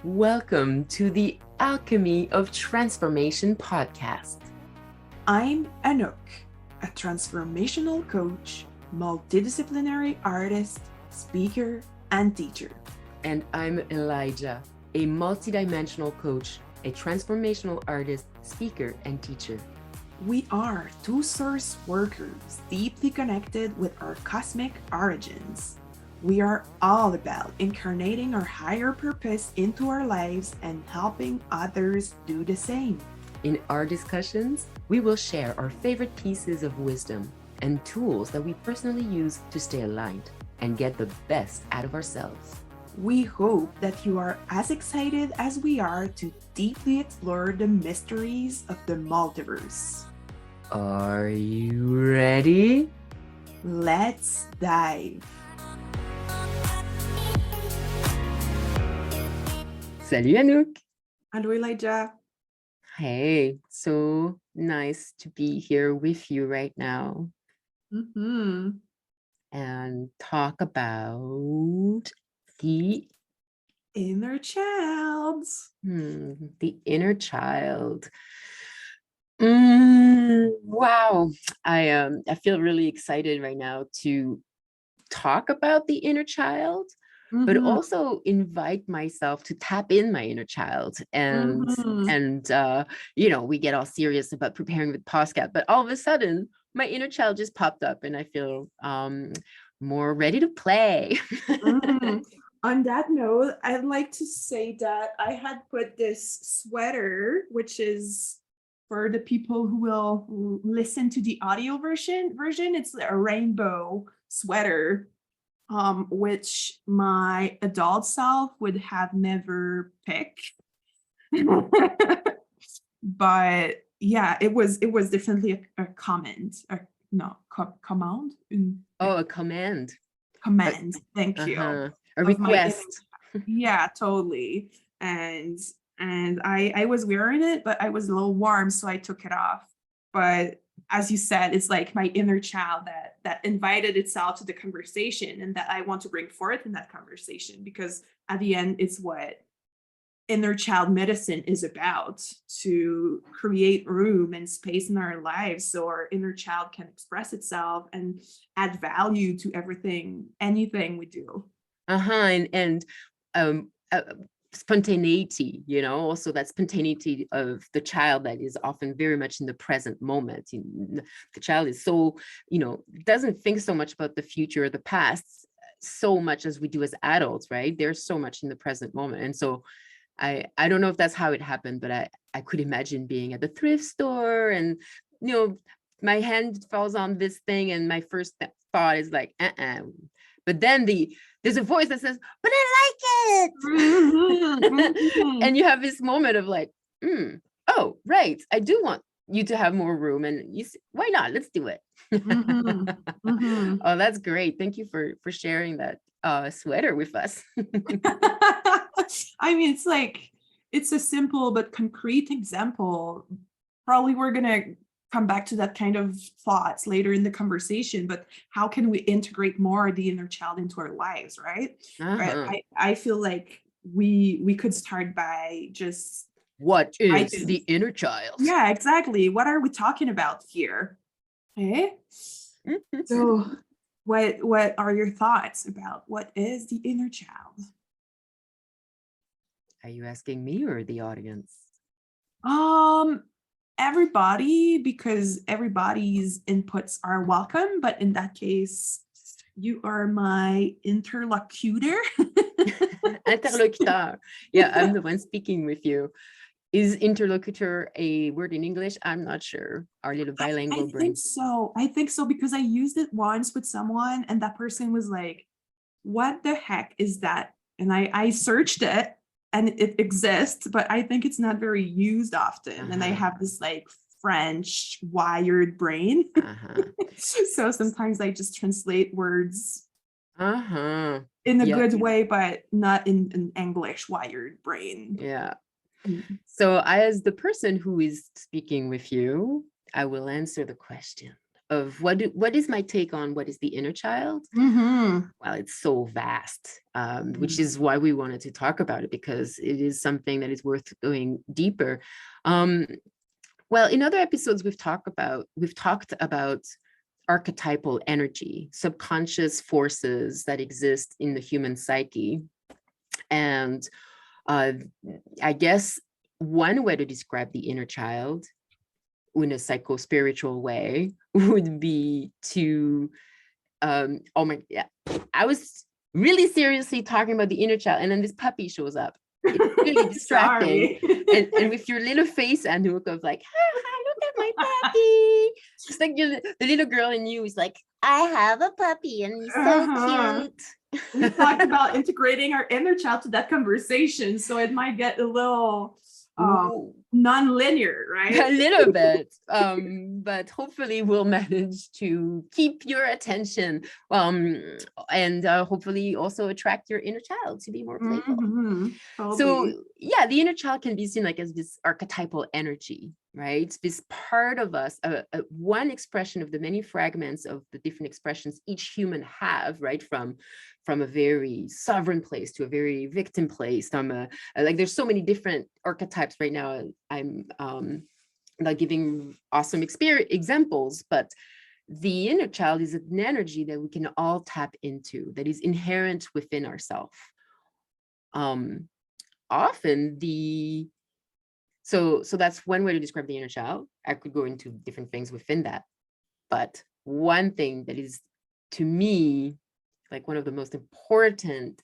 Welcome to the Alchemy of Transformation podcast. I'm Anouk, a transformational coach, multidisciplinary artist, speaker, and teacher. And I'm Elijah, a multidimensional coach, a transformational artist, speaker, and teacher. We are two source workers deeply connected with our cosmic origins. We are all about incarnating our higher purpose into our lives and helping others do the same. In our discussions, we will share our favorite pieces of wisdom and tools that we personally use to stay aligned and get the best out of ourselves. We hope that you are as excited as we are to deeply explore the mysteries of the multiverse. Are you ready? Let's dive. Salut Anouk. Hello, Elijah. Hey, so nice to be here with you right now and talk about the inner child. The inner child. Wow, I feel really excited right now to talk about the inner child, but also invite myself to tap in my inner child. And we get all serious about preparing with podcast, but all of a sudden my inner child just popped up and I feel more ready to play. On that note, I'd like to say that I had put this sweater, which is for the people who will listen to the audio version. It's a rainbow sweater, which my adult self would have never picked. But yeah, it was definitely a comment. Command. A command. Command. Thank you. A request. Yeah, totally. And I was wearing it, but I was a little warm, so I took it off. But as you said, it's like my inner child that invited itself to the conversation and that I want to bring forth in that conversation, because at the end, it's what inner child medicine is about, to create room and space in our lives so our inner child can express itself and add value to anything we do. And spontaneity, also that spontaneity of the child that is often very much in the present moment. The child is so, doesn't think so much about the future or the past so much as we do as adults, right? There's so much in the present moment. And so I don't know if that's how it happened, but I could imagine being at the thrift store and, my hand falls on this thing and my first thought is like, But then there's a voice that says, but I like it. And you have this moment of like, oh, right. I do want you to have more room. And you say, why not? Let's do it. Oh, that's great. Thank you for sharing that sweater with us. I mean, it's a simple but concrete example. Probably we're going to come back to that kind of thoughts later in the conversation, but how can we integrate more the inner child into our lives, right? Right. I feel like we could start by just, what is the inner child? Yeah, exactly. What are we talking about here? Okay. So what are your thoughts about what is the inner child? Are you asking me or the audience? Everybody, because everybody's inputs are welcome, but in that case, you are my interlocutor. Interlocuteur. Yeah, I'm the one speaking with you. Is interlocutor a word in English? I'm not sure. Our little bilingual brain. I think so, because I used it once with someone and that person was like, what the heck is that? And I searched it and it exists, but I think it's not very used often. And I have this like French wired brain. So sometimes I just translate words in a good way, but not in an English wired brain. Yeah. So as the person who is speaking with you, I will answer the question what is my take on what is the inner child? Mm-hmm. Well, it's so vast, which is why we wanted to talk about it, because it is something that is worth going deeper. Well, in other episodes, we've talked about archetypal energy, subconscious forces that exist in the human psyche. And I guess one way to describe the inner child in a psycho-spiritual way would be to, yeah, I was really seriously talking about the inner child, and then this puppy shows up. It's really distracting. and with your little face, Anouk, of like, look at my puppy. It's like the little girl in you is like, I have a puppy and he's so cute. We talked about integrating our inner child to that conversation, so it might get a little non-linear, right? A little bit, but hopefully we'll manage to keep your attention, and hopefully also attract your inner child to be more playful. Totally. So yeah, the inner child can be seen like as this archetypal energy, right? This part of us, one expression of the many fragments of the different expressions each human have, right? From a very sovereign place to a very victim place. Like there's so many different archetypes right now. I'm not giving awesome examples, but the inner child is an energy that we can all tap into, that is inherent within ourselves. Often so that's one way to describe the inner child. I could go into different things within that, but one thing that is, to me, like one of the most important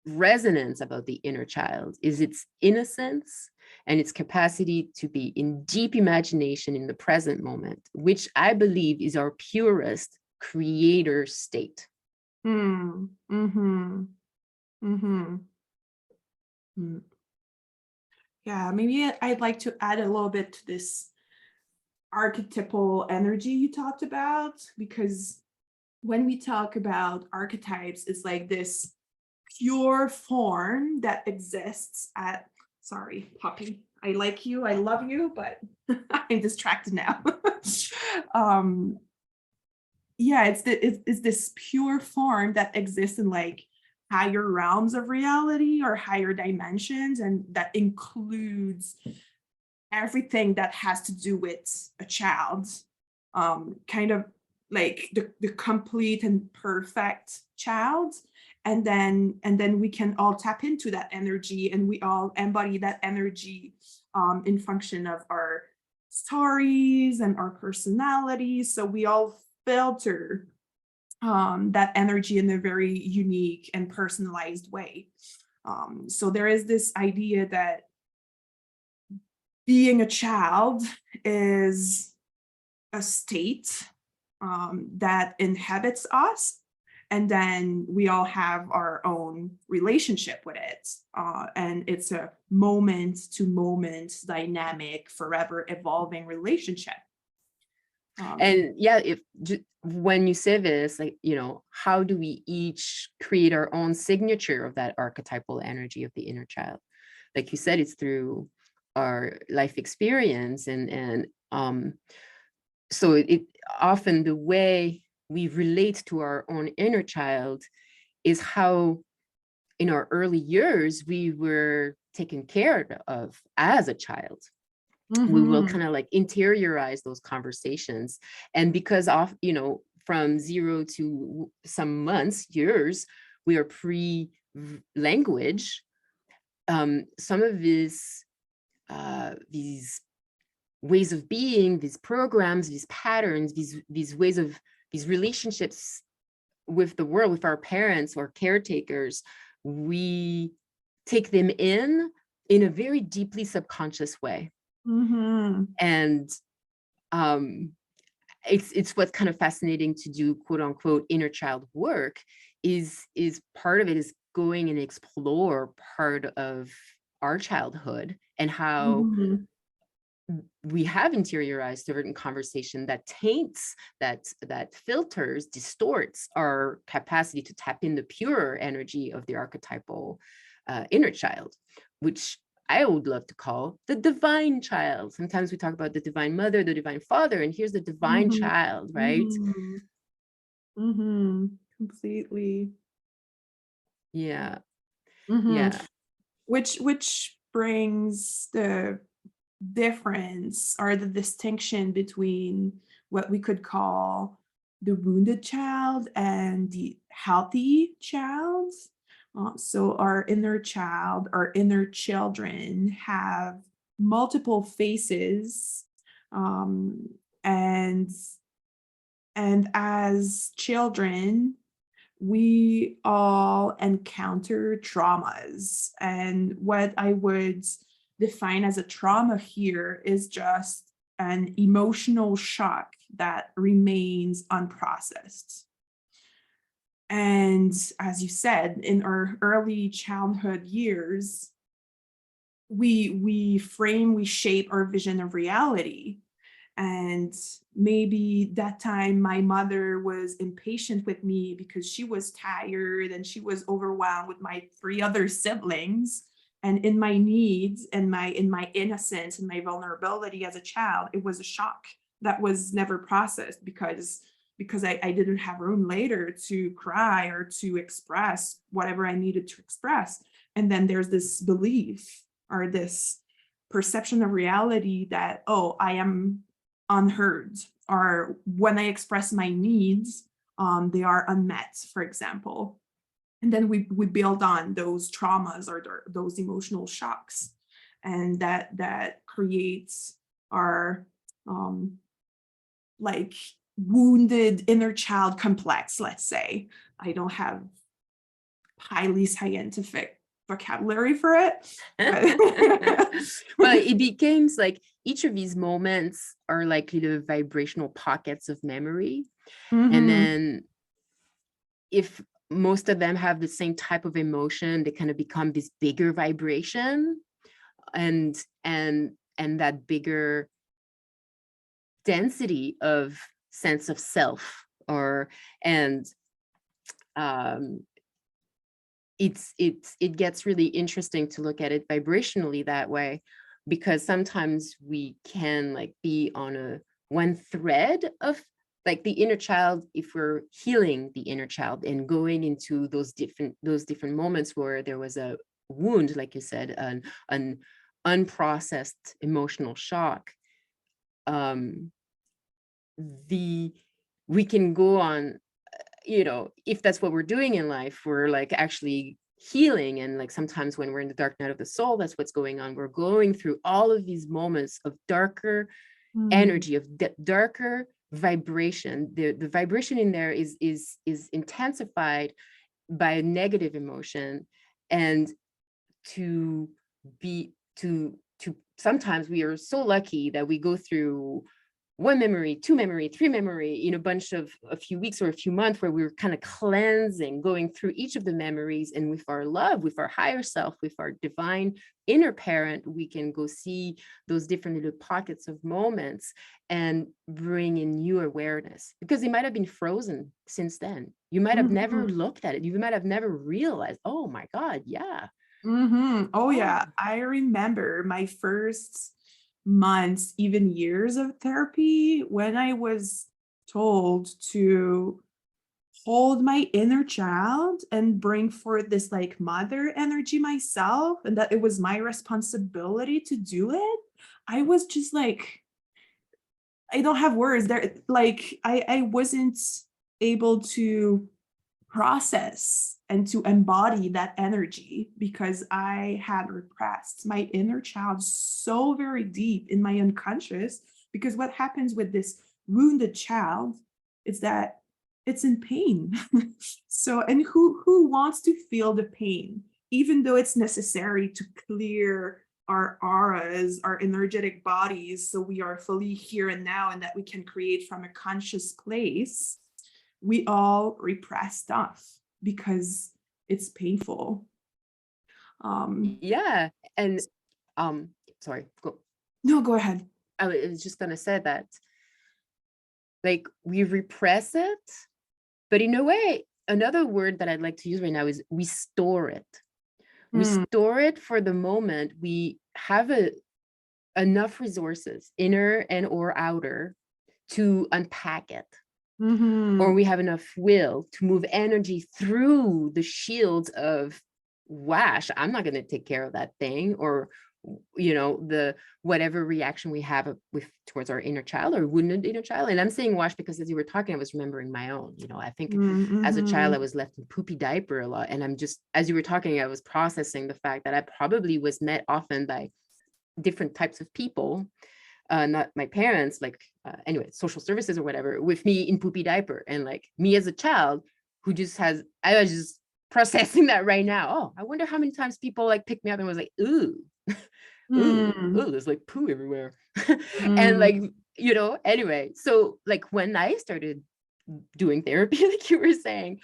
resonance about the inner child is its innocence and its capacity to be in deep imagination in the present moment, which I believe is our purest creator state. Yeah, maybe I'd like to add a little bit to this archetypal energy you talked about, because when we talk about archetypes, it's like this pure form that exists at, sorry, puppy, I like you, I love you, but I'm distracted now. Yeah, it's this pure form that exists in like higher realms of reality or higher dimensions, and that includes everything that has to do with a child, kind of like the complete and perfect child. And then we can all tap into that energy, and we all embody that energy in function of our stories and our personalities. So we all filter that energy in a very unique and personalized way. So there is this idea that being a child is a state that inhabits us, and then we all have our own relationship with it. And it's a moment to moment dynamic, forever evolving relationship. And yeah, when you say this, like, how do we each create our own signature of that archetypal energy of the inner child? Like you said, it's through our life experience, and so it often the way we relate to our own inner child is how in our early years we were taken care of as a child. We will kind of like interiorize those conversations, and because of from 0 to some months, years, we are pre-language. Some of these ways of being, these programs, these patterns, these ways of these relationships with the world, with our parents or caretakers, we take them in a very deeply subconscious way. And it's what's kind of fascinating to do, quote unquote, inner child work, is part of it is going and explore part of our childhood and how we have interiorized certain conversation that taints, that filters, distorts our capacity to tap in the pure energy of the archetypal inner child, which I would love to call the divine child. Sometimes we talk about the divine mother, the divine father, and here's the divine Mhm. child, right? Mhm. Mhm. Completely. Yeah, Mhm. yeah. Which brings the difference or the distinction between what we could call the wounded child and the healthy child. So our inner child, our inner children have multiple faces, um, and as children we all encounter traumas. And what I would define as a trauma here is just an emotional shock that remains unprocessed. And as you said, in our early childhood years, we shape our vision of reality. And maybe that time my mother was impatient with me because she was tired and she was overwhelmed with my three other siblings. And in my needs and my innocence and my vulnerability as a child, it was a shock that was never processed because I didn't have room later to cry or to express whatever I needed to express. And then there's this belief or this perception of reality that, oh, I am unheard, or when I express my needs, they are unmet, for example. And then we build on those traumas or those emotional shocks, and that creates our um, like wounded inner child complex. Let's say I don't have highly scientific vocabulary for it, but Well, it becomes like each of these moments are like little vibrational pockets of memory. And Mhm. then if most of them have the same type of emotion, they kind of become this bigger vibration, and that bigger density of sense of self, or and um it gets really interesting to look at it vibrationally that way, because sometimes we can like be on a one thread of like the inner child, if we're healing the inner child and going into those different moments where there was a wound, like you said, an unprocessed emotional shock. um the We can go on, if that's what we're doing in life, we're like actually healing. And like sometimes when we're in the dark night of the soul, that's what's going on. We're going through all of these moments of darker Mm. energy, of darker vibration. The vibration in there is intensified by a negative emotion. And to to sometimes we are so lucky that we go through one memory, two memory, three memory in a bunch of a few weeks or a few months, where we were kind of cleansing, going through each of the memories. And with our love, with our higher self, with our divine inner parent, we can go see those different little pockets of moments and bring in new awareness, because they might have been frozen since then. You might have never Mhm. looked at it. You might have never realized, oh my God, yeah. Mhm. Oh Oh, yeah, I remember my first months, even years of therapy when I was told to hold my inner child and bring forth this like mother energy myself, and that it was my responsibility to do it. I was just like, I don't have words there. Like I wasn't able to process and to embody that energy because I had repressed my inner child so very deep in my unconscious. Because what happens with this wounded child is that it's in pain. So, and who wants to feel the pain, even though it's necessary to clear our auras, our energetic bodies, so we are fully here and now and that we can create from a conscious place. We all repress stuff because it's painful. Um, yeah. And um sorry, go. no, go ahead. I was just gonna say that like we repress it, but in a way, another word that I'd like to use right now is we store it. We Mm. store it for the moment. We have enough resources, inner and or outer, to unpack it. Mm-hmm. Or we have enough will to move energy through the shields of, wash, I'm not going to take care of that thing, or the whatever reaction we have with towards our inner child or wounded inner child. And I'm saying wash because as you were talking, I was remembering my own. I think as a child I was left in poopy diaper a lot, and I'm just, as you were talking, I was processing the fact that I probably was met often by different types of people, not my parents, like anyway, social services or whatever, with me in poopy diaper, and like me as a child who just has, I was just processing that right now. Oh, I wonder how many times people like picked me up and was like, ooh, ooh, there's like poo everywhere. And like, anyway, so like when I started doing therapy, like you were saying,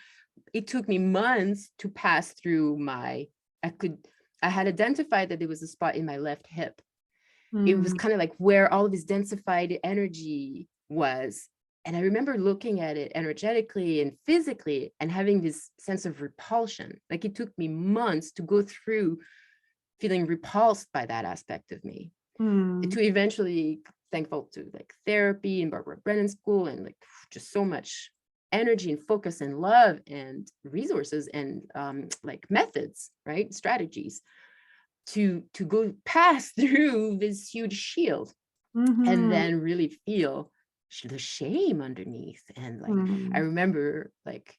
it took me months to pass through I had identified that there was a spot in my left hip. It was kind of like where all of this densified energy was. And I remember looking at it energetically and physically and having this sense of repulsion. Like it took me months to go through feeling repulsed by that aspect of me, to eventually, thankful to like therapy and Barbara Brennan school, and like just so much energy and focus and love and resources and like methods, right? Strategies to go pass through this huge shield, and then really feel the shame underneath. And like I remember, like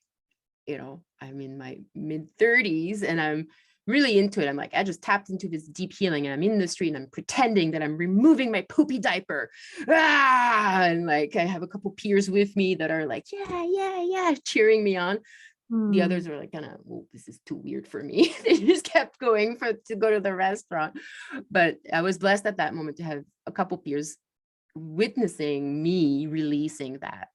I'm in my mid 30s and I'm really into it. I'm like, I just tapped into this deep healing, and I'm in the street and I'm pretending that I'm removing my poopy diaper. And like I have a couple peers with me that are like, yeah, cheering me on. The others are like, kind of, well, this is too weird for me. They just kept going to go to the restaurant. But I was blessed at that moment to have a couple peers witnessing me releasing that.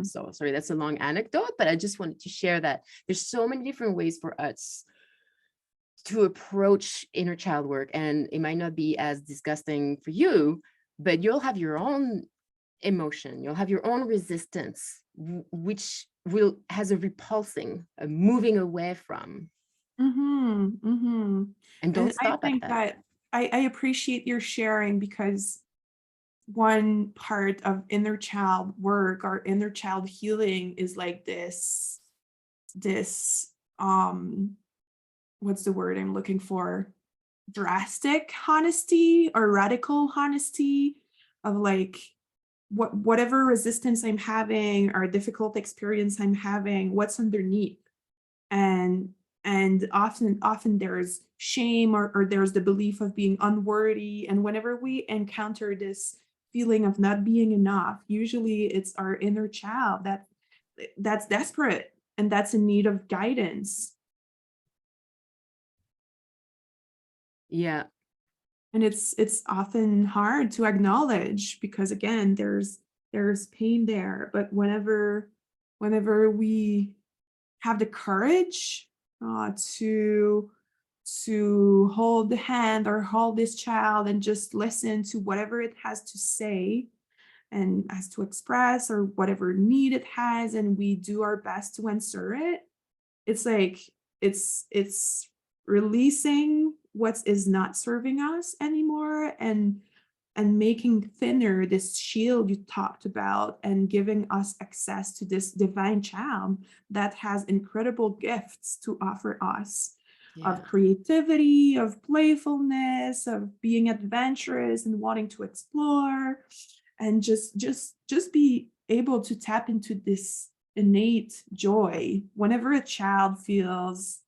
So sorry, that's a long anecdote, but I just wanted to share that there's so many different ways for us to approach inner child work, and it might not be as disgusting for you, but you'll have your own emotion, you'll have your own resistance, which has a repulsing, a moving away from, and don't And I stop at think that. that I appreciate your sharing, because one part of inner child work or inner child healing is like this what's the word I'm looking for, drastic honesty or radical honesty of like whatever resistance I'm having or difficult experience I'm having, what's underneath. And often there's shame, or there's the belief of being unworthy. And whenever we encounter this feeling of not being enough, usually it's our inner child that's desperate and that's in need of guidance. Yeah. And it's often hard to acknowledge, because again, there's pain there. But whenever we have the courage to hold the hand or hold this child and just listen to whatever it has to say and has to express, or whatever need it has, and we do our best to answer it, it's like it's releasing what is not serving us anymore, and making thinner this shield you talked about, and giving us access to this divine child that has incredible gifts to offer us, Yeah. of creativity, of playfulness, of being adventurous and wanting to explore, and just be able to tap into this innate joy. Whenever a child feels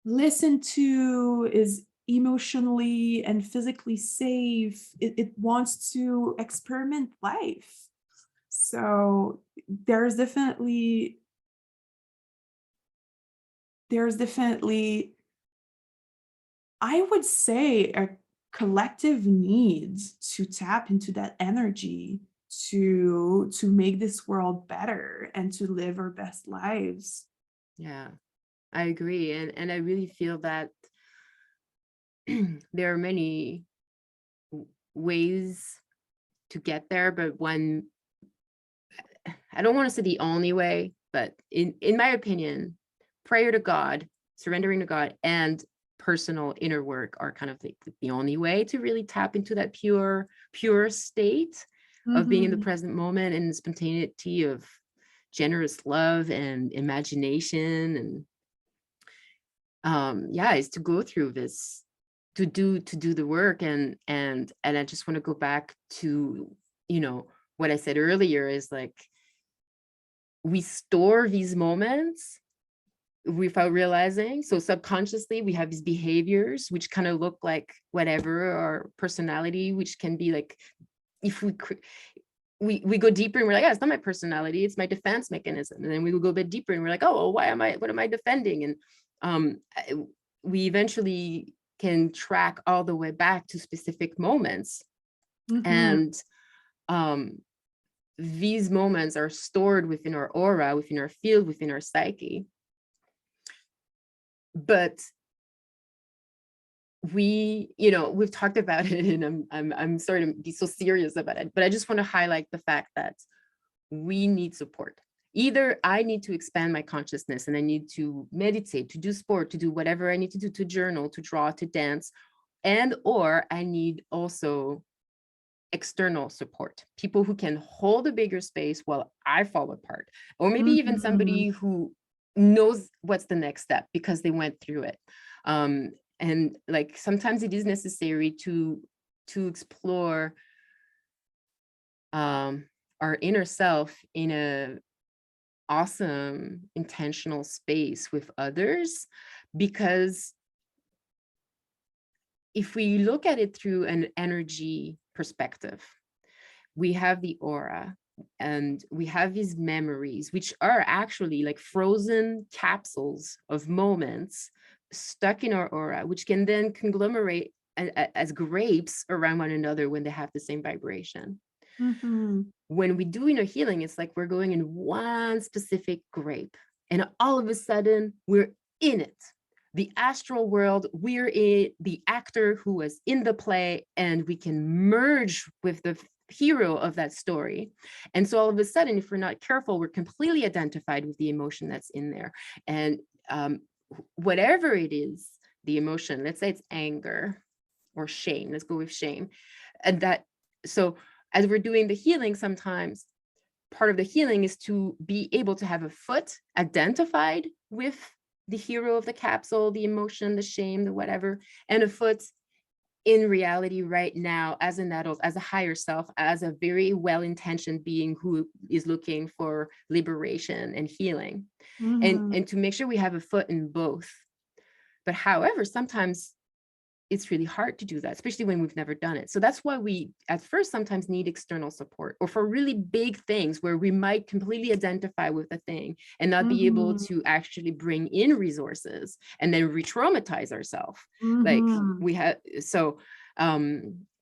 listened to, is emotionally and physically safe, it wants to experiment life. So there's definitely I would say a collective need to tap into that energy to make this world better and to live our best lives. Yeah, I agree. And I really feel that there are many ways to get there, but one, I don't want to say the only way, but in my opinion, prayer to God surrendering to God and personal inner work are kind of the only way to really tap into that pure state of being in the Mhm. present moment and the spontaneity of generous love and imagination. And yeah, is to go through this, to do the work. And I just want to go back to, you know, what I said earlier is like, we store these moments without realizing. So subconsciously we have these behaviors which kind of look like whatever our personality, which can be like, if we go deeper and we're like, yeah, it's not my personality, it's my defense mechanism. And then we will go a bit deeper and we're like, oh, well, what am I defending? And we eventually can track all the way back to specific moments. Mhm. And these moments are stored within our aura, within our field, within our psyche. But we've talked about it, and I'm sorry to be so serious about it, but I just want to highlight the fact that we need support. Either I need to expand my consciousness and I need to meditate, to do sport, to do whatever I need to do, to journal, to draw, to dance, or I need also external support, people who can hold a bigger space while I fall apart, or maybe even Mhm. somebody who knows what's the next step because they went through it. And like sometimes it is necessary to explore our inner self in a awesome intentional space with others, because if we look at it through an energy perspective, we have the aura and we have these memories, which are actually like frozen capsules of moments stuck in our aura, which can then conglomerate as grapes around one another when they have the same vibration. Mhm. When we do inner healing, it's like we're going in one specific grape, and all of a sudden we're in it. The astral world, we're the actor who was in the play, and we can merge with the hero of that story. And so all of a sudden, if we're not careful, we're completely identified with the emotion that's in there. And whatever it is, the emotion, let's say it's anger or shame, let's go with shame. And so as we're doing the healing, sometimes part of the healing is to be able to have a foot identified with the hero of the capsule, the emotion, the shame, the whatever, and a foot in reality right now as an adult, as a higher self, as a very well-intentioned being who is looking for liberation and healing. Mhm. And to make sure we have a foot in both. But however, sometimes it's really hard to do that, especially when we've never done it. So that's why we at first sometimes need external support, or for really big things where we might completely identify with the thing and not be able Mhm. to actually bring in resources and then re-traumatize ourselves. Like Mhm. we have, so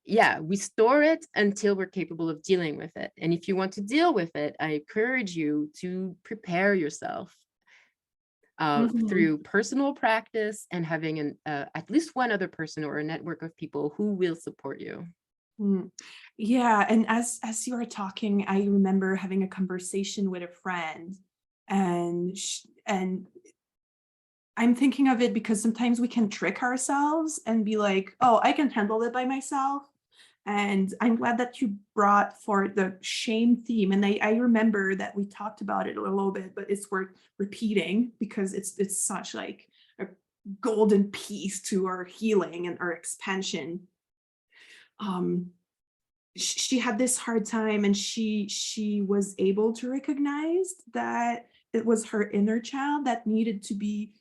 yeah, we store it until we're capable of dealing with it. And if you want to deal with it, I encourage you to prepare yourself Mhm. through personal practice and having at least one other person or a network of people who will support you. Mm. Yeah, and as you were talking, I remember having a conversation with a friend, and I'm thinking of it because sometimes we can trick ourselves and be like, "Oh, I can handle it by myself." And I'm glad that you brought for the shame theme. And I remember that we talked about it a little bit, but it's worth repeating because it's such like a golden piece to our healing and our expansion. Um, she had this hard time, and she was able to recognize that it was her inner child that needed to be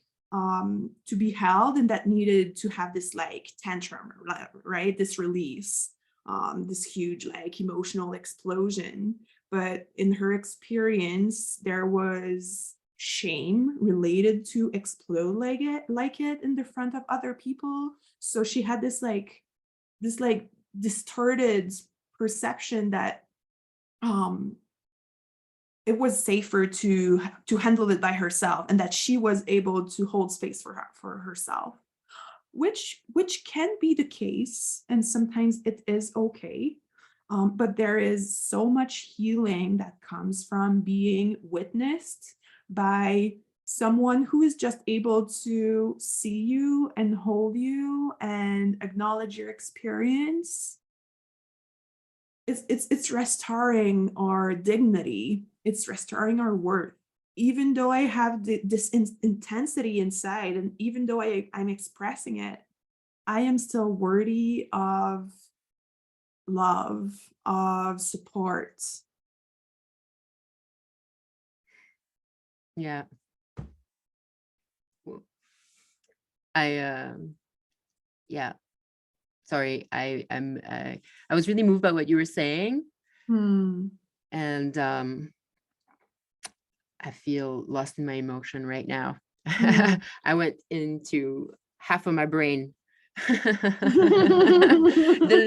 held, and that needed to have this like tantrum, right, this release, this huge like emotional explosion. But in her experience there was shame related to explode like it in the front of other people. So she had this like distorted perception that um it was safer to handle it by herself, and that she was able to hold space for herself, which can be the case, and sometimes it is okay. But there is so much healing that comes from being witnessed by someone who is just able to see you and hold you and acknowledge your experience. It's restoring our dignity. It's restoring our worth. Even though I have this intensity inside, and even though I'm expressing it, I am still worthy of love, of support. Yeah. Yeah. Sorry, I was really moved by what you were saying. And I feel lost in my emotion right now. I went into half of my brain. The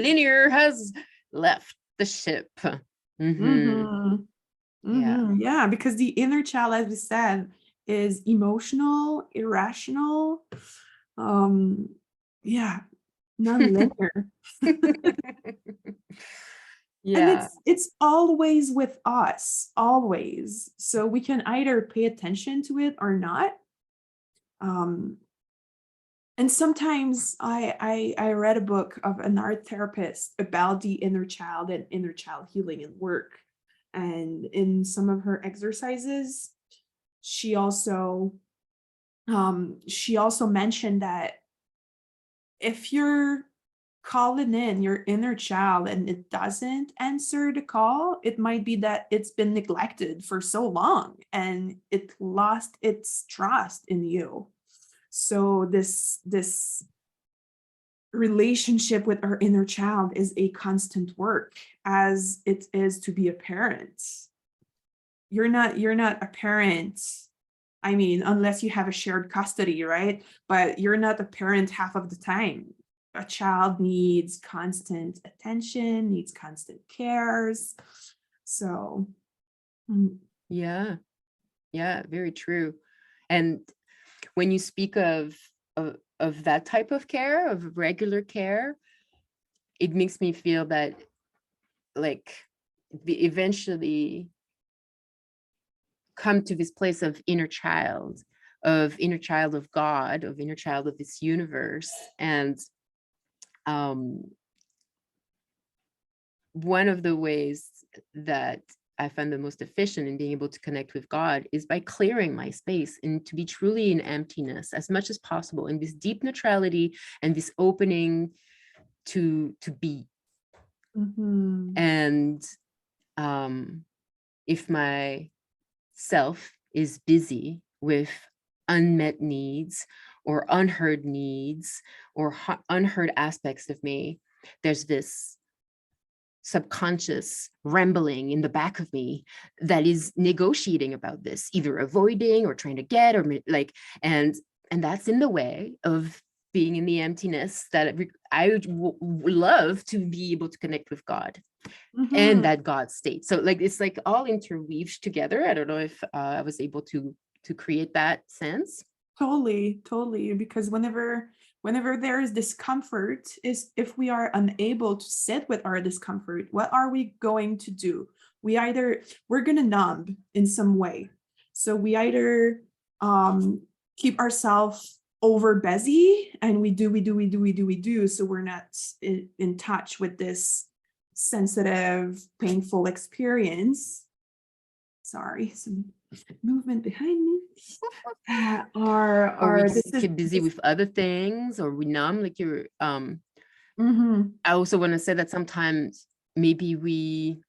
linear has left the ship. Yeah, because the inner child, as we said, is emotional, irrational, yeah, non-linear. Yeah. And it's always with us, always. So we can either pay attention to it or not. And sometimes I read a book of an art therapist about the inner child and inner child healing and work. And in some of her exercises, she also mentioned that if you're calling in your inner child and it doesn't answer the call, it might be that it's been neglected for so long and it lost its trust in you. So this relationship with our inner child is a constant work, as it is to be a parent. You're not a parent, I mean, unless you have a shared custody, right? But you're not a parent half of the time. A child needs constant attention, needs constant cares. So yeah, very true. And when you speak of that type of care, of regular care, it makes me feel that like eventually come to this place of inner child of God, of inner child of this universe. And one of the ways that I find the most efficient in being able to connect with God is by clearing my space and to be truly in emptiness as much as possible, in this deep neutrality and this opening to be. And if my self is busy with unmet needs or unheard needs or unheard aspects of me, there's this subconscious rambling in the back of me that is negotiating about this, either avoiding or trying to get, or like, and that's in the way of being in the emptiness that I would love to be able to connect with God and that God state. So like, it's like all interweaved together. I don't know if I was able to create that sense. Totally, because whenever there is discomfort, is if we are unable to sit with our discomfort, what are we going to do? We're gonna numb in some way. So we either keep ourselves over busy and we do, so we're not in touch with this sensitive, painful experience. Sorry, some movement behind me. Or we just get busy with other things, or we numb, like you're I also want to say that sometimes maybe we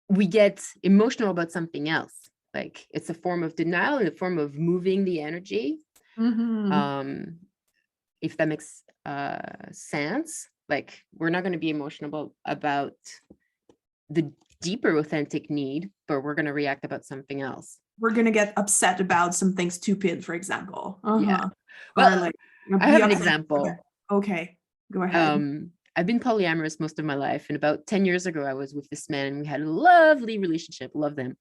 we get emotional about something else, like it's a form of denial and a form of moving the energy. If that makes sense, like we're not going to be emotional about the deeper authentic need, but we're going to react about something else. We're going to get upset about something stupid, for example. Yeah. Well, like, I have an example. Okay, go ahead. I've been polyamorous most of my life, and about 10 years ago, I was with this man, and we had a lovely relationship. Loved him.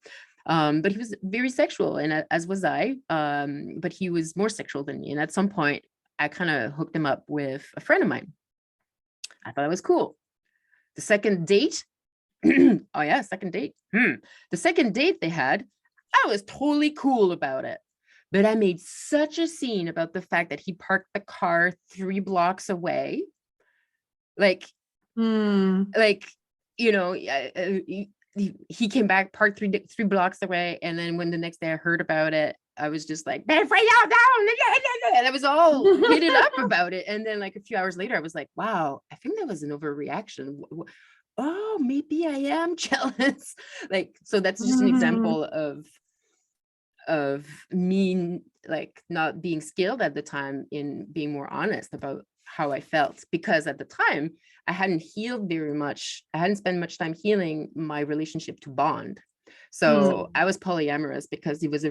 But he was very sexual, and as was I. But he was more sexual than me. And at some point, I kind of hooked him up with a friend of mine. I thought it was cool. The second date, Oh yeah, second date. The second date they had, I was totally cool about it. But I made such a scene about the fact that he parked the car 3 blocks away. Like, Mm. like, he came back, parked three blocks away. And then when the next day I heard about it, I was just like, and I was all heated up about it. And then like a few hours later, I was like, wow, I think that was an overreaction. Oh, maybe I am jealous. Like, so that's just an Mhm. example of me like not being skilled at the time in being more honest about how I felt, because at the time I hadn't healed very much. I hadn't spent much time healing my relationship to bond. So Mm. I was polyamorous because it was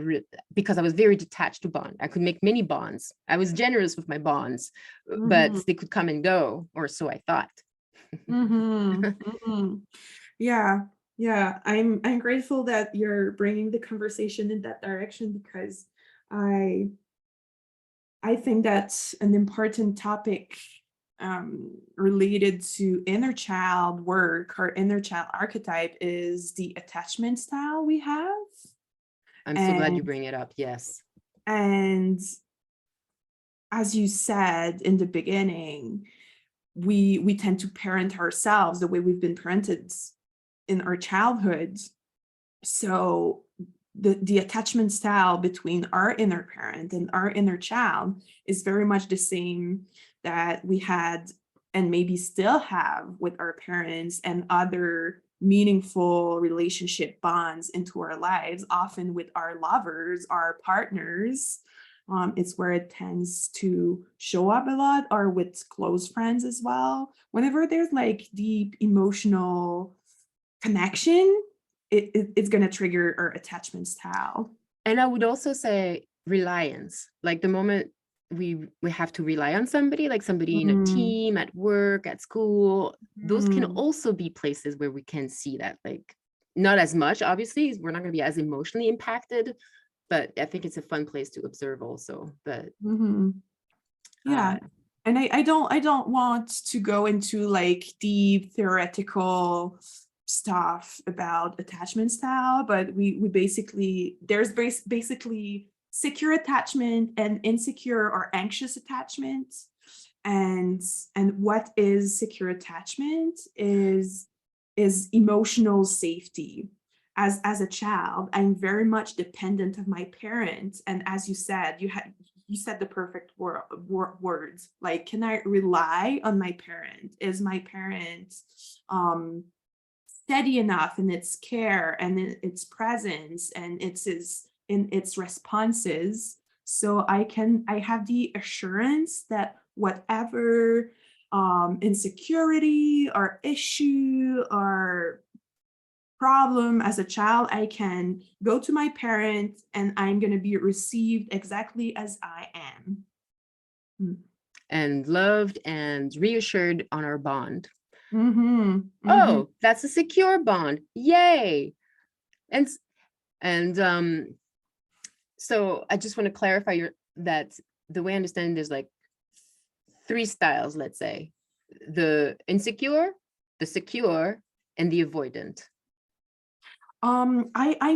because I was very detached to bond. I could make many bonds. I was generous with my bonds, but Mhm. they could come and go, or so I thought. Mhm. Mhm. Yeah. Yeah. I'm grateful that you're bringing the conversation in that direction, because I I think that's an important topic, related to inner child work or inner child archetype, is the attachment style we have. I'm so glad you And bring it up. Yes. and as you said in the beginning, we tend to parent ourselves the way we've been parented in our childhood. So the attachment style between our inner parent and our inner child is very much the same that we had and maybe still have with our parents and other meaningful relationship bonds into our lives, often with our lovers, our partners. It's where it tends to show up a lot, or with close friends as well. Whenever there's like deep emotional connection, it's going to trigger our attachment style. And I would also say reliance, like the moment we have to rely on somebody, like somebody in a Mm, team, at work, at school, those can mm, also be places where we can see that, like not as much, obviously, we're not going to be as emotionally impacted, but I think it's a fun place to observe also. But mhm. Yeah. uh And I don't want to go into like deep theoretical stuff about attachment style, but we basically there's basically secure attachment and insecure or anxious attachment. And what is secure attachment is emotional safety. As a child, I'm very much dependent of my parents, and as you said, you said the perfect words, like, can I rely on my parent? Is my parent um steady enough in its care and in its presence and in its responses, so I have the assurance that whatever insecurity or issue or problem as a child, I can go to my parent and I'm going to be received exactly as I am. and loved and reassured on our bond. Mm-hmm. Mm-hmm. Oh, that's a secure bond. Yay. And so I just want to clarify that the way I understand it, there's like 3 styles, let's say: the insecure, the secure, and the avoidant. I'm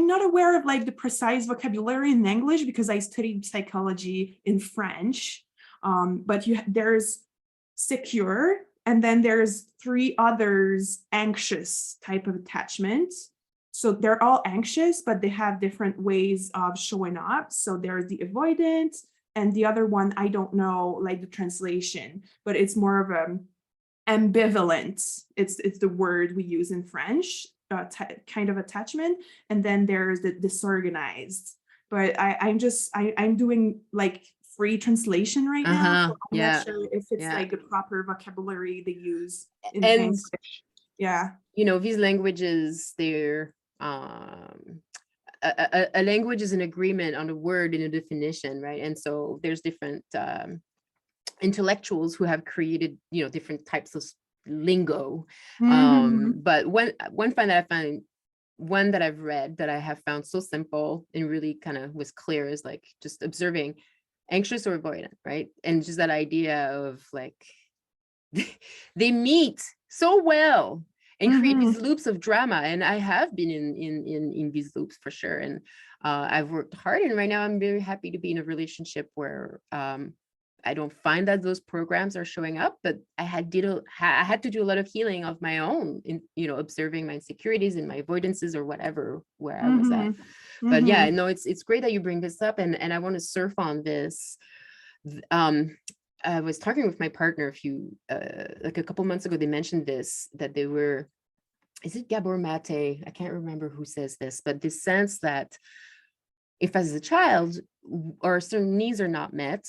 not aware of like the precise vocabulary in English because I studied psychology in French. But there's secure, and then there's 3 others: anxious type of attachment. So they're all anxious, but they have different ways of showing up. So there's the avoidant, and the other one, I don't know like the translation, but it's more of a ambivalent. It's the word we use in French, kind of attachment. And then there's the disorganized. But I'm doing like free translation right now, Uh-huh. so I'm not Yeah. sure if it's Yeah. like the proper vocabulary they use in And English. Yeah. these languages, they're a language is an agreement on a word in a definition, right? And so there's different intellectuals who have created different types of lingo. Mm-hmm. But one that I've read that I have found so simple and really kind of was clear is like just observing anxious or avoidant, right? And just that idea of like they meet so well and create these loops of drama. And I have been in these loops for sure. And I've worked hard, and right now I'm very happy to be in a relationship where I don't find that those programs are showing up, but I had to do a lot of healing of my own in, observing my insecurities and my avoidances or whatever, where I was at. But yeah, no, it's great that you bring this up, and I want to surf on this. I was talking with my partner like a couple months ago. They mentioned this, that they were, is it Gabor Mate? I can't remember who says this, but this sense that if as a child our certain needs are not met,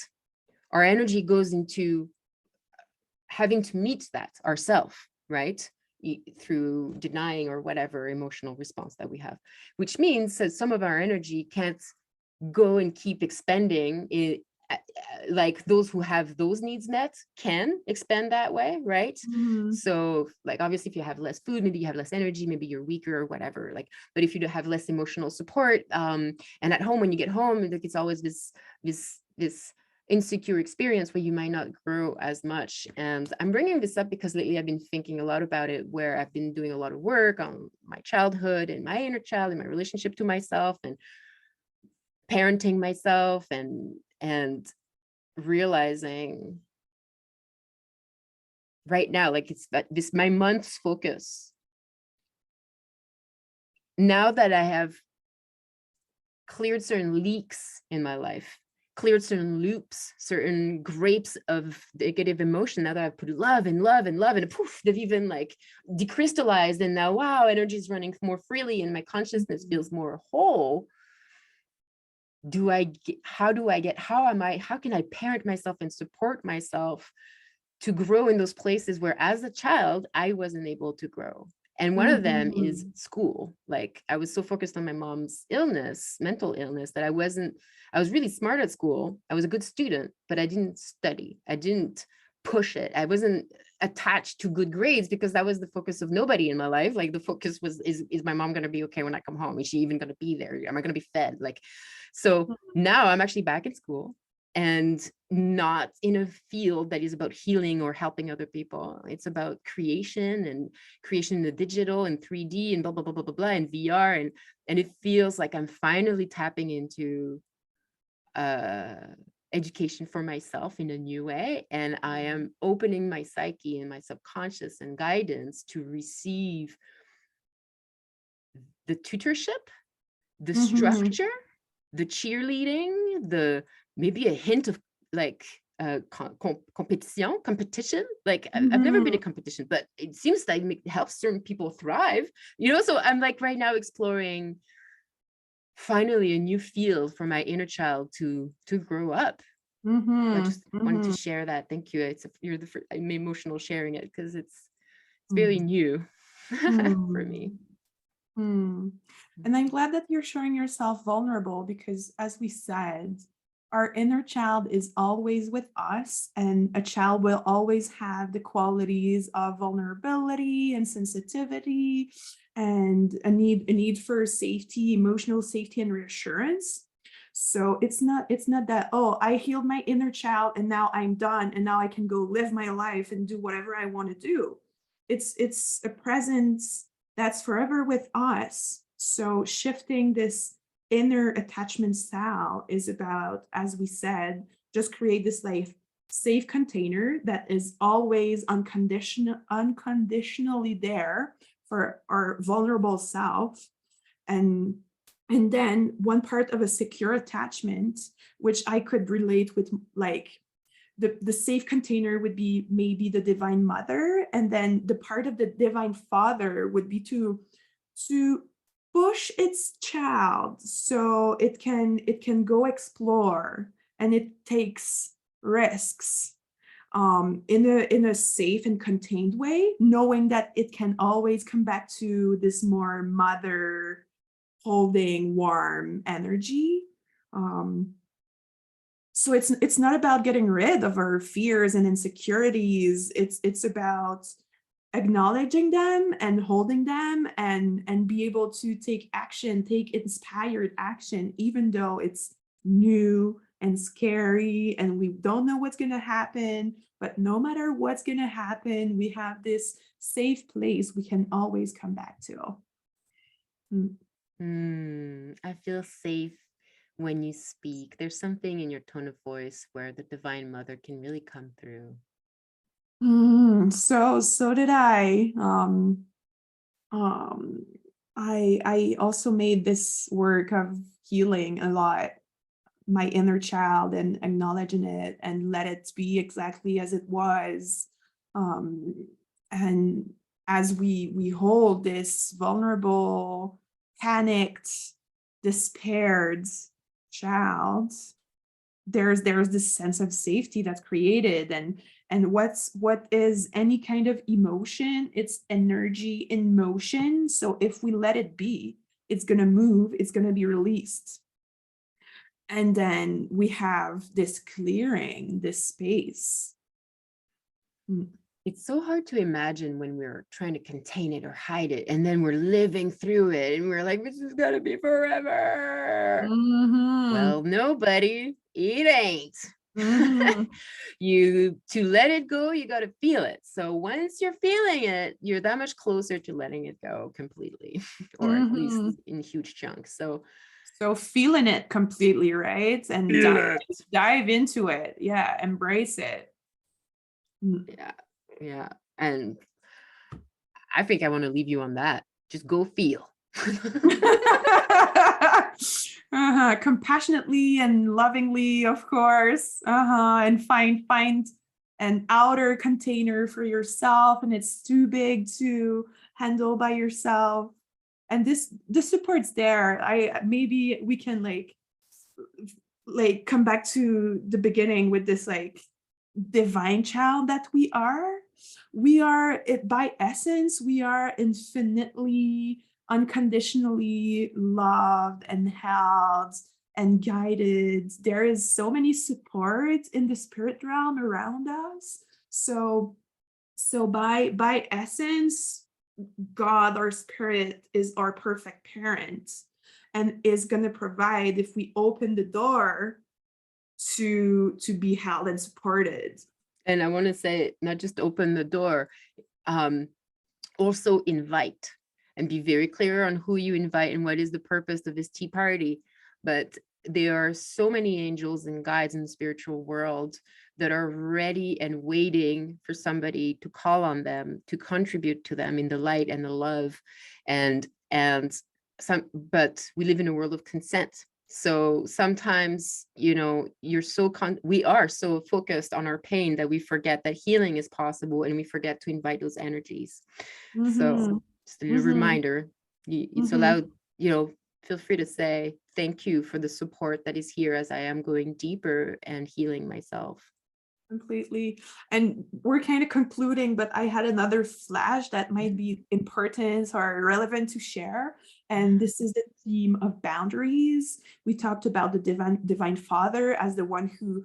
our energy goes into having to meet that ourselves, right? Through denying or whatever emotional response that we have, which means that some of our energy can't go and keep expending it. Like those who have those needs met can expand that way, right? So like obviously if you have less food, maybe you have less energy, maybe you're weaker or whatever, like, but if you have less emotional support, and at home, when you get home, like it's always this insecure experience where you might not grow as much. And I'm bringing this up because lately I've been thinking a lot about it, where I've been doing a lot of work on my childhood and my inner child and my relationship to myself and parenting myself, and realizing right now, like it's this my month's focus now that I have cleared certain leaks in my life, cleared certain loops, certain grapes of negative emotion. Now that I've put love and love and love, and poof, they've even like decrystallized, and now wow, energy is running more freely and my consciousness feels more whole. How can I parent myself and support myself to grow in those places where as a child I wasn't able to grow? And one of them is school. Like I was so focused on my mom's illness, mental illness, that I was really smart at school. I was a good student, but I didn't study. I didn't push it. I wasn't attached to good grades because that was the focus of nobody in my life. Like the focus was, is my mom going to be okay when I come home? Is she even going to be there? Am I going to be fed? Like, so now I'm actually back in school and not in a field that is about healing or helping other people. It's about creation in the digital and 3D and blah, blah, blah, blah, blah, blah, and VR. And it feels like I'm finally tapping into education for myself in a new way. And I am opening my psyche and my subconscious and guidance to receive the tutorship, the structure, the cheerleading, maybe a hint of like competition. Like I've never been in competition, but it seems like it helps certain people thrive, so I'm like right now exploring finally a new field for my inner child to grow up. I just wanted to share that. Thank you. You're the first, I'm emotional sharing it because it's very new for me. And I'm glad that you're showing yourself vulnerable, because as we said, our inner child is always with us, and a child will always have the qualities of vulnerability and sensitivity and a need for safety, emotional safety and reassurance. So it's not that, oh, I healed my inner child and now I'm done and now I can go live my life and do whatever I want to do. It's a presence that's forever with us. So shifting this inner attachment style is about, as we said, just create this like safe container that is always unconditionally there for our vulnerable self. And then one part of a secure attachment, which I could relate with, like the safe container would be maybe the divine mother, and then the part of the divine father would be to push its child so it can go explore, and it takes risks in a safe and contained way, knowing that it can always come back to this more mother holding warm energy. So it's not about getting rid of our fears and insecurities. It's about acknowledging them and holding them and be able to take inspired action, even though it's new, and scary, and we don't know what's going to happen. But no matter what's going to happen, we have this safe place we can always come back to. I feel safe when you speak. There's something in your tone of voice where the Divine Mother can really come through. So did I. I also made this work of healing a lot my inner child and acknowledging it and let it be exactly as it was. And as we hold this vulnerable, panicked, despaired child, there's this sense of safety that's created. And what is any kind of emotion? It's energy in motion. So if we let it be, it's gonna move, it's gonna be released. And then we have this clearing, this space. It's so hard to imagine when we're trying to contain it or hide it, and then we're living through it, and we're like, this is gonna be forever. Well, no, buddy, it ain't. To let it go, you got to feel it. So once you're feeling it, you're that much closer to letting it go completely, or at least in huge chunks. So feeling it completely, right? And dive into it. Yeah, embrace it. Yeah. And I think I want to leave you on that. Just go feel. Compassionately and lovingly, of course. And find an outer container for yourself, and it's too big to handle by yourself. And this support's there. Maybe we can like come back to the beginning with this like divine child that we are. We are it by essence, we are infinitely unconditionally loved and held and guided. There is so many support in the spirit realm around us. So by essence, God, our spirit, is our perfect parent and is going to provide if we open the door to be held and supported. And I want to say, not just open the door, also invite, and be very clear on who you invite and what is the purpose of this tea party. But there are so many angels and guides in the spiritual world that are ready and waiting for somebody to call on them, to contribute to them in the light and the love. But we live in a world of consent. So sometimes, we are so focused on our pain that we forget that healing is possible, and we forget to invite those energies. So just a little reminder, it's allowed, feel free to say thank you for the support that is here as I am going deeper and healing myself. Completely. And we're kind of concluding, but I had another flash that might be important or relevant to share. And this is the theme of boundaries. We talked about the divine father as the one who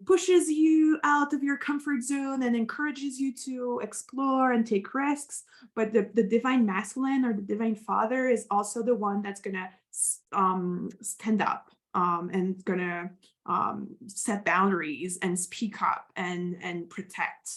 pushes you out of your comfort zone and encourages you to explore and take risks. But the divine masculine or the divine father is also the one that's gonna stand up and gonna set boundaries and speak up and protect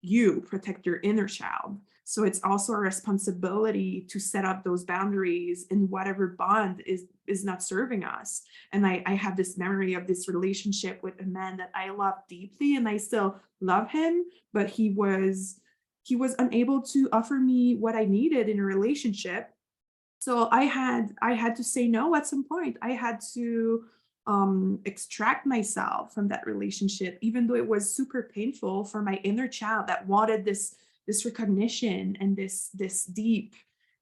your inner child. So it's also a responsibility to set up those boundaries in whatever bond is not serving us. And I have this memory of this relationship with a man that I love deeply, and I still love him, but he was unable to offer me what I needed in a relationship. So I had to say no at some point. I had to extract myself from that relationship, even though it was super painful for my inner child that wanted this recognition and this deep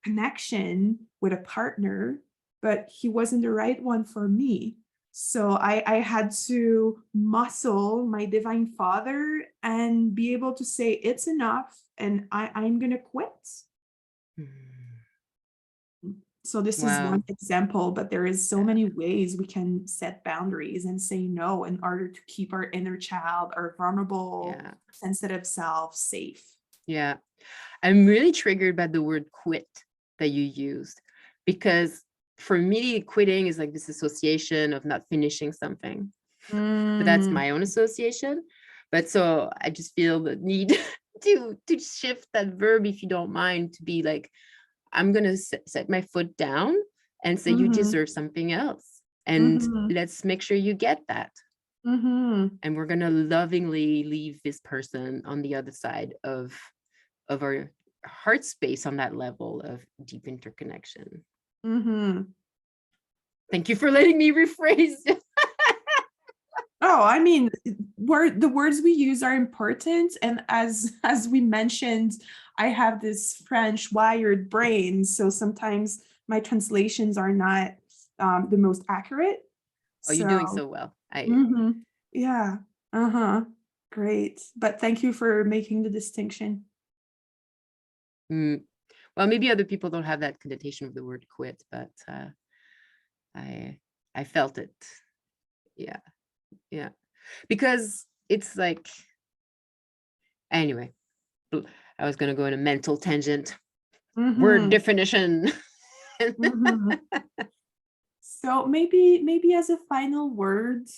connection with a partner, but he wasn't the right one for me. So I had to muscle my divine father and be able to say it's enough and I'm gonna quit. So this is one example, but there is so many ways we can set boundaries and say no in order to keep our inner child, our vulnerable, sensitive self safe. Yeah, I'm really triggered by the word quit that you used, because for me, quitting is like this association of not finishing something. But that's Mm. my own association. But so I just feel the need to shift that verb, if you don't mind, to be like, I'm going to set my foot down and say, you Mhm. deserve something else. And Mhm. let's make sure you get that. Mhm. And we're going to lovingly leave this person on the other side of our heart space on that level of deep interconnection. Mhm. Thank you for letting me rephrase it. Oh, I mean, the words we use are important, and as we mentioned, I have this French wired brain, so sometimes my translations are not the most accurate. Oh, you're doing So, so well. yeah, great. But thank you for making the distinction. Well, maybe other people don't have that connotation of the word quit, but I felt it. Yeah. Yeah. Because it's like, anyway, I was going to go in a mental tangent. Word Mm-hmm. definition. Mm-hmm. So maybe as a final word,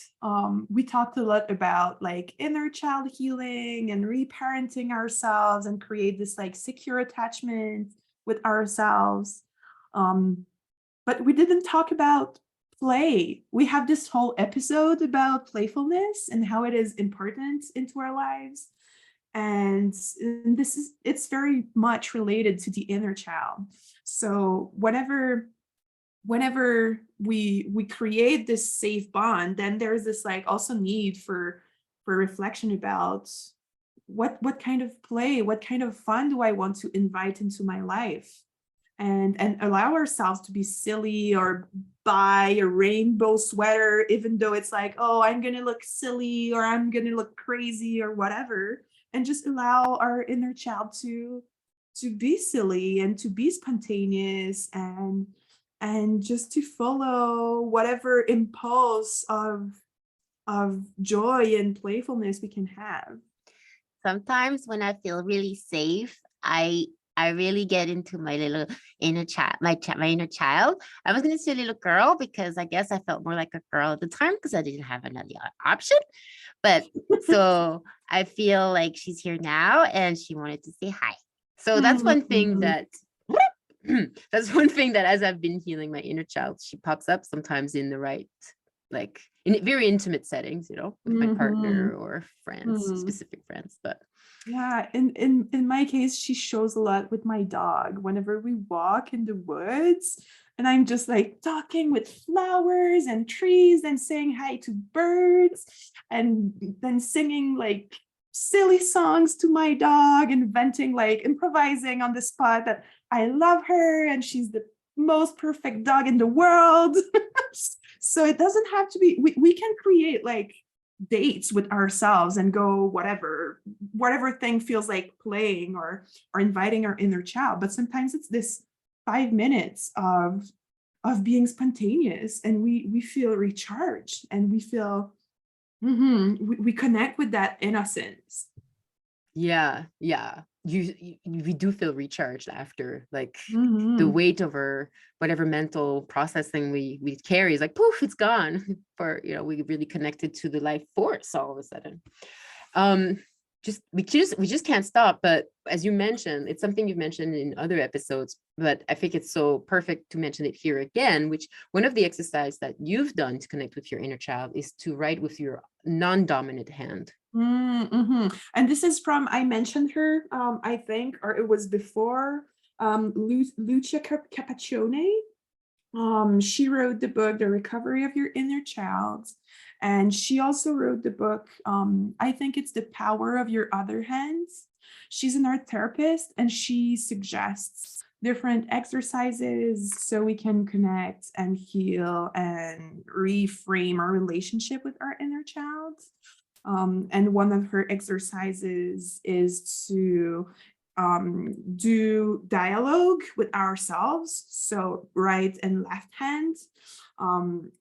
we talked a lot about like inner child healing and reparenting ourselves and create this like secure attachment with ourselves. Um, but we didn't talk about play. We have this whole episode about playfulness and how it is important into our lives. And it's very much related to the inner child. So whenever we create this safe bond, then there's this like also need for reflection about what kind of play, what kind of fun do I want to invite into my life, and allow ourselves to be silly or buy a rainbow sweater, even though it's like, oh, I'm gonna look silly or I'm gonna look crazy or whatever, and just allow our inner child to be silly and to be spontaneous and just to follow whatever impulse of joy and playfulness we can have. Sometimes when I feel really safe, I really get into my little inner child, my inner child. I was gonna say little girl because I guess I felt more like a girl at the time because I didn't have another option. But so I feel like she's here now and she wanted to say hi. So that's one thing Mhm. that That's one thing that as I've been healing my inner child, she pops up sometimes in the right, like in very intimate settings, with my partner Mhm. or friends, Mhm. specific friends. But Yeah, in my case, she shows a lot with my dog. Whenever we walk in the woods, and I'm just like talking with flowers and trees and saying hi to birds, and then singing like silly songs to my dog, inventing like improvising on the spot that I love her and she's the most perfect dog in the world. So it doesn't have to be, we can create like dates with ourselves and go whatever thing feels like playing or inviting our inner child, but sometimes it's this 5 minutes of being spontaneous, and we feel recharged and we feel we connect with that innocence. yeah, we do feel recharged after, like the Mhm. weight of our whatever mental processing we carry is like poof, it's gone. For we really connected to the life force all of a sudden. um we just can't stop. But as you mentioned, it's something you've mentioned in other episodes, but I think it's so perfect to mention it here again, which one of the exercises that you've done to connect with your inner child is to write with your non-dominant hand. Mm-hmm. And this is from, I mentioned her, I think, or it was before, Lucia Capacchione. She wrote the book, The Recovery of Your Inner Child. And she also wrote the book, I think it's The Power of Your Other Hands. She's an art therapist and she suggests different exercises so we can connect and heal and reframe our relationship with our inner child. And one of her exercises is to do dialogue with ourselves, so right and left hand.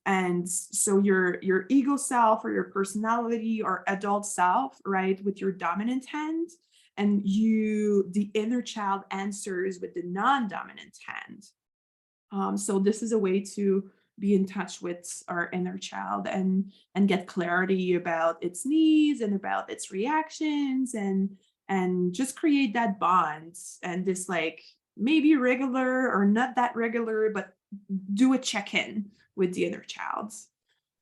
And so your ego self or your personality or adult self, right, with your dominant hand, and the inner child answers with the non-dominant hand. So this is a way to be in touch with our inner child and get clarity about its needs and about its reactions, and just create that bond, and this like maybe regular or not that regular, but do a check-in with the inner child.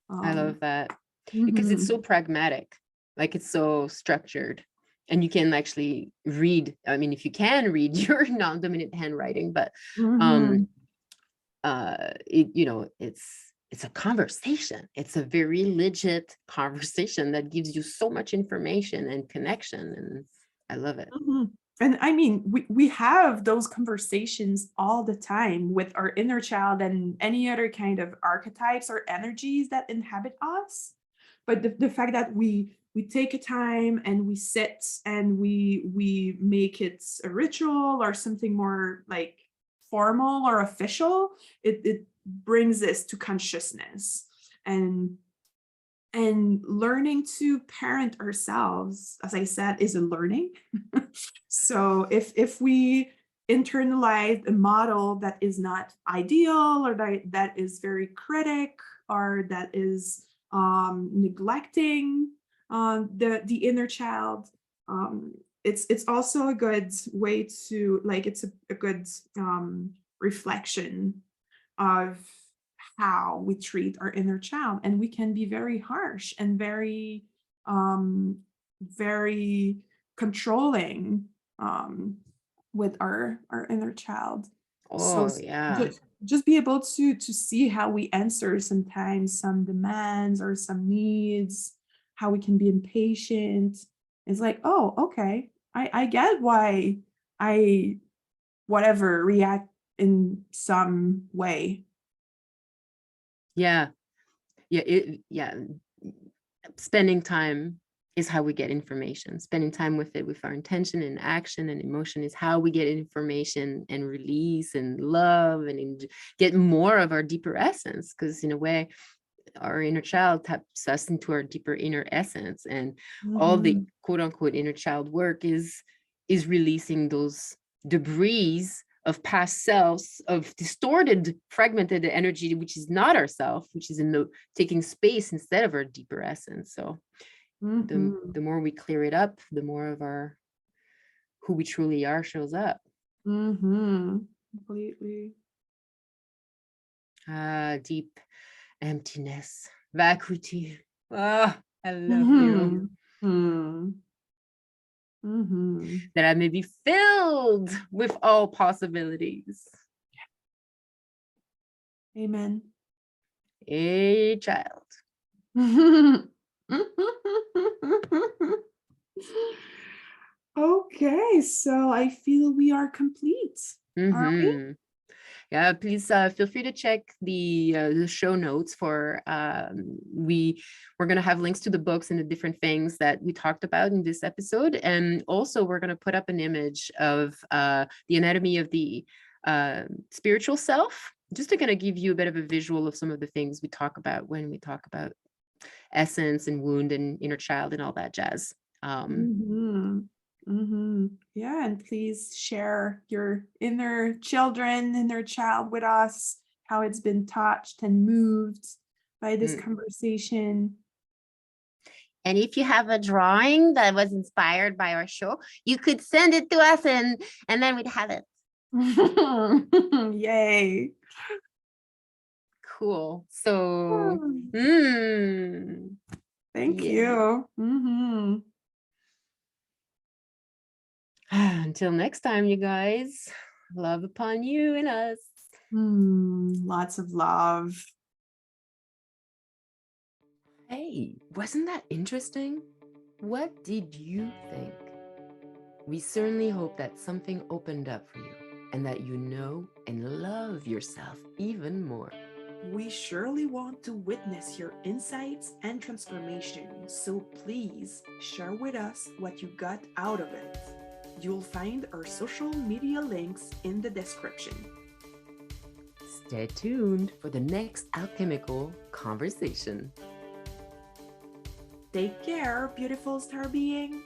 I love that, Mhm. because it's so pragmatic, like it's so structured, and you can actually read. I mean, if you can read your non-dominant handwriting, but Mhm. it's a conversation. It's a very legit conversation that gives you so much information and connection, and I love it. Mhm. And I mean, we have those conversations all the time with our inner child and any other kind of archetypes or energies that inhabit us. But the fact that we take a time and we sit and we make it a ritual or something more like formal or official, it brings this to consciousness. And learning to parent ourselves, as I said, is a learning. So if we internalize a model that is not ideal, or that is very critic, or that is neglecting the inner child, it's also a good way to like, it's a good reflection of how we treat our inner child. And we can be very harsh and very controlling with our inner child. So Oh yeah. just be able to see how we answer sometimes some demands or some needs, how we can be impatient. It's like, oh, okay, I get why I whatever react in some way. Yeah. Yeah. Spending time is how we get information. Spending time with it, with our intention and action and emotion, is how we get information and release and love and get more of our deeper essence. Because in a way, our inner child taps us into our deeper inner essence, and all the Mhm. quote unquote inner child work is releasing those debris of past selves, of distorted, fragmented energy, which is not ourself, which is in the taking space instead of our deeper essence. So Mhm. the more we clear it up, the more of our who we truly are shows up. Mhm. Completely. Deep emptiness, vacuity. I love you. Mhm. Mhm. Mhm. That I may be filled with all possibilities. Amen. A child. Okay, so I feel we are complete. Are we? Yeah, please feel free to check the show notes for we're going to have links to the books and the different things that we talked about in this episode, and also we're going to put up an image of the anatomy of the spiritual self, just to kind of give you a bit of a visual of some of the things we talk about when we talk about essence and wound and inner child and all that jazz. Mhm. Mhm. Yeah, and please share your inner children, inner child with us, how it's been touched and moved by this Mm. conversation. And if you have a drawing that was inspired by our show, you could send it to us, and then we'd have it. Yay. Cool. So, Thank yeah. you. Mhm. Until next time, you guys. Love upon you and us. Lots of love. Hey, wasn't that interesting? What did you think? We certainly hope that something opened up for you and that you know and love yourself even more. We surely want to witness your insights and transformation, so please share with us what you got out of it. You'll find our social media links in the description. Stay tuned for the next alchemical conversation. Take care, beautiful star being.